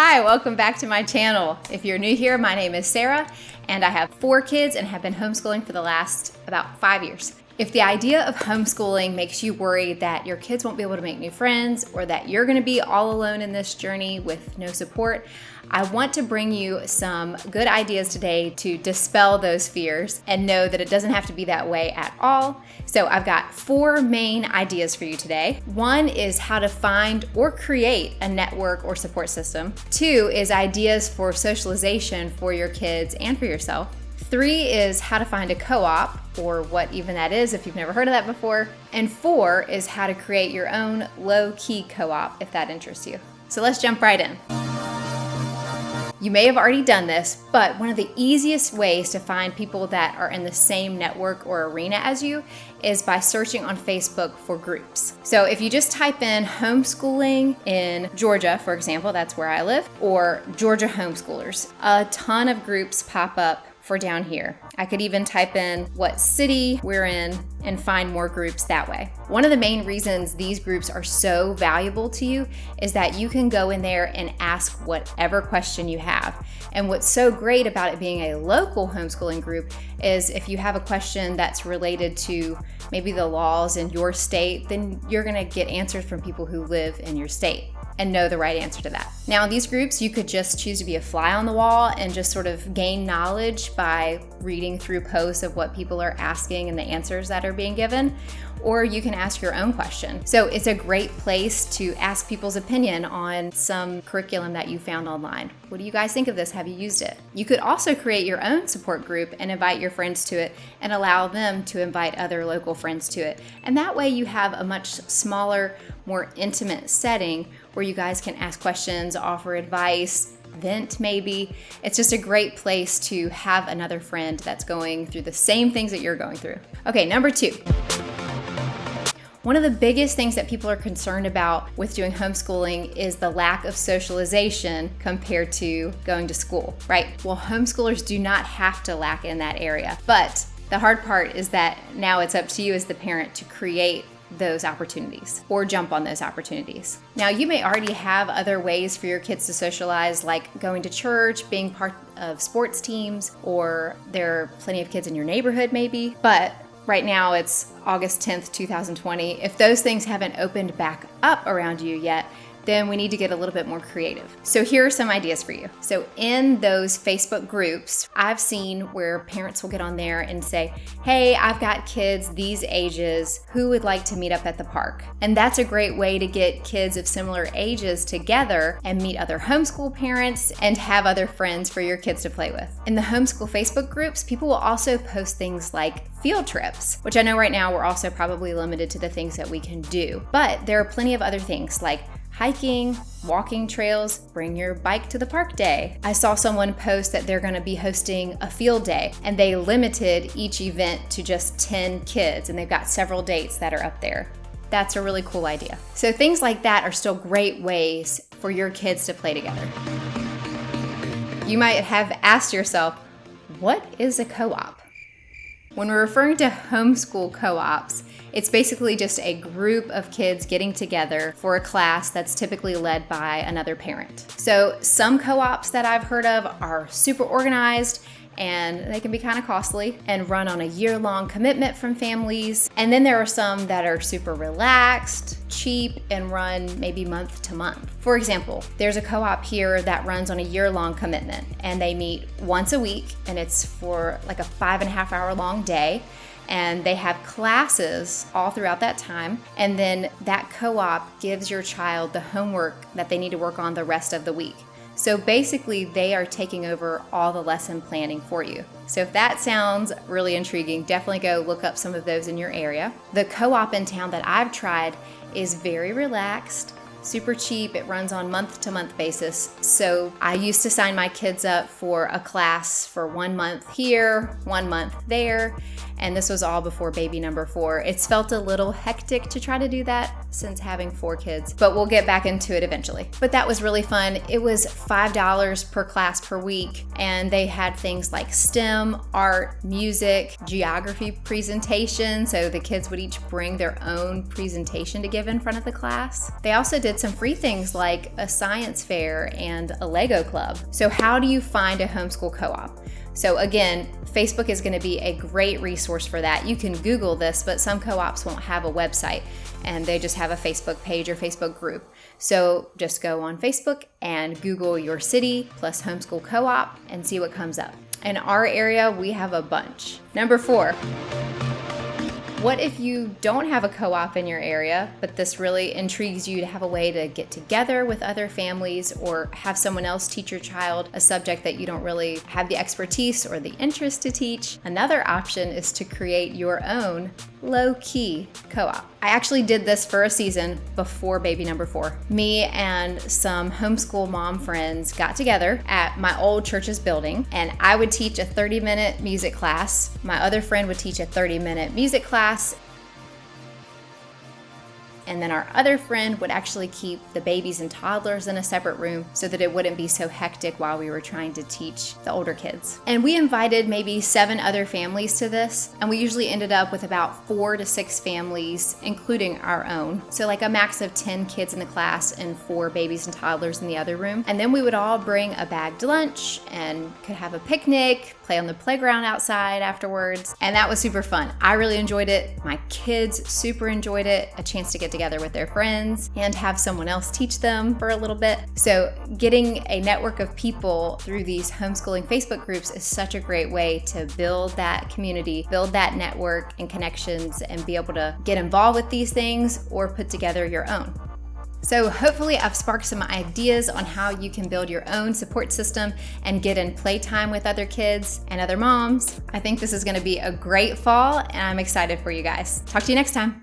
Hi, welcome back to my channel. If you're new here, my name is Sarah, and I have 4 kids and have been homeschooling for the last about 5 years. If the idea of homeschooling makes you worried that your kids won't be able to make new friends or that you're gonna be all alone in this journey with no support, I want to bring you some good ideas today to dispel those fears and know that it doesn't have to be that way at all. So I've got 4 main ideas for you today. 1 is how to find or create a network or support system. 2 is ideas for socialization for your kids and for yourself. 3 is how to find a co-op, or what even that is if you've never heard of that before. And 4 is how to create your own low-key co-op if that interests you. So let's jump right in. You may have already done this, but one of the easiest ways to find people that are in the same network or arena as you is by searching on Facebook for groups. So if you just type in homeschooling in Georgia, for example, that's where I live, or Georgia homeschoolers, a ton of groups pop up for down here. I could even type in what city we're in and find more groups that way. One of the main reasons these groups are so valuable to you is that you can go in there and ask whatever question you have. And what's so great about it being a local homeschooling group is if you have a question that's related to maybe the laws in your state, then you're gonna get answers from people who live in your state and know the right answer to that. Now in these groups, you could just choose to be a fly on the wall and just sort of gain knowledge by reading through posts of what people are asking and the answers that are being given, or you can ask your own question. So it's a great place to ask people's opinion on some curriculum that you found online. What do you guys think of this? Have you used it? You could also create your own support group and invite your friends to it and allow them to invite other local friends to it. And that way you have a much smaller, more intimate setting where you guys can ask questions, offer advice, vent maybe. It's just a great place to have another friend that's going through the same things that you're going through. Okay, number 2. One of the biggest things that people are concerned about with doing homeschooling is the lack of socialization compared to going to school, right? Well, homeschoolers do not have to lack in that area, but the hard part is that now it's up to you as the parent to create those opportunities or jump on those opportunities. Now, you may already have other ways for your kids to socialize, like going to church, being part of sports teams, or there are plenty of kids in your neighborhood maybe, but right now it's August 10th, 2020. If those things haven't opened back up around you yet, then we need to get a little bit more creative. So here are some ideas for you. So in those Facebook groups, I've seen where parents will get on there and say, hey, I've got kids these ages, who would like to meet up at the park? And that's a great way to get kids of similar ages together and meet other homeschool parents and have other friends for your kids to play with. In the homeschool Facebook groups, people will also post things like field trips, which I know right now we're also probably limited to the things that we can do. But there are plenty of other things like hiking, walking trails, bring your bike to the park day. I saw someone post that they're gonna be hosting a field day and they limited each event to just 10 kids and they've got several dates that are up there. That's a really cool idea. So things like that are still great ways for your kids to play together. You might have asked yourself, what is a co-op? When we're referring to homeschool co-ops, it's basically just a group of kids getting together for a class that's typically led by another parent. So some co-ops that I've heard of are super organized and they can be kind of costly and run on a year-long commitment from families. And then there are some that are super relaxed, cheap, and run maybe month to month. For example, there's a co-op here that runs on a year-long commitment and they meet once a week and it's for like a 5.5 hour long day. And they have classes all throughout that time. And then that co-op gives your child the homework that they need to work on the rest of the week. So basically, they are taking over all the lesson planning for you. So if that sounds really intriguing, definitely go look up some of those in your area. The co-op in town that I've tried is very relaxed, super cheap. It runs on month-to-month basis. So I used to sign my kids up for a class for 1 month here, 1 month there, And this was all before baby number 4. It's felt a little hectic to try to do that since having 4 kids, but we'll get back into it eventually. But that was really fun. It was $5 per class per week, and they had things like STEM, art, music, geography presentation, so the kids would each bring their own presentation to give in front of the class. They also did some free things like a science fair and a Lego club. So how do you find a homeschool co-op? So again, Facebook is going to be a great resource for that. You can Google this, but some co-ops won't have a website and they just have a Facebook page or Facebook group. So just go on Facebook and Google your city plus homeschool co-op and see what comes up. In our area, we have a bunch. Number 4. What if you don't have a co-op in your area, but this really intrigues you to have a way to get together with other families or have someone else teach your child a subject that you don't really have the expertise or the interest to teach? Another option is to create your own Lowkey co-op. I actually did this for a season before baby number 4. Me and some homeschool mom friends got together at my old church's building, and I would teach a 30-minute music class. My other friend would teach a 30-minute music class. And then our other friend would actually keep the babies and toddlers in a separate room so that it wouldn't be so hectic while we were trying to teach the older kids. And we invited maybe 7 other families to this, and we usually ended up with about 4 to 6 families, including our own. So like a max of 10 kids in the class and 4 babies and toddlers in the other room. And then we would all bring a bagged lunch and could have a picnic, play on the playground outside afterwards. And that was super fun. I really enjoyed it. My kids super enjoyed it. A chance to get together with their friends and have someone else teach them for a little bit. So getting a network of people through these homeschooling Facebook groups is such a great way to build that community, build that network and connections, and be able to get involved with these things or put together your own. So hopefully I've sparked some ideas on how you can build your own support system and get in playtime with other kids and other moms. I think this is going to be a great fall, and I'm excited for you guys. Talk to you next time.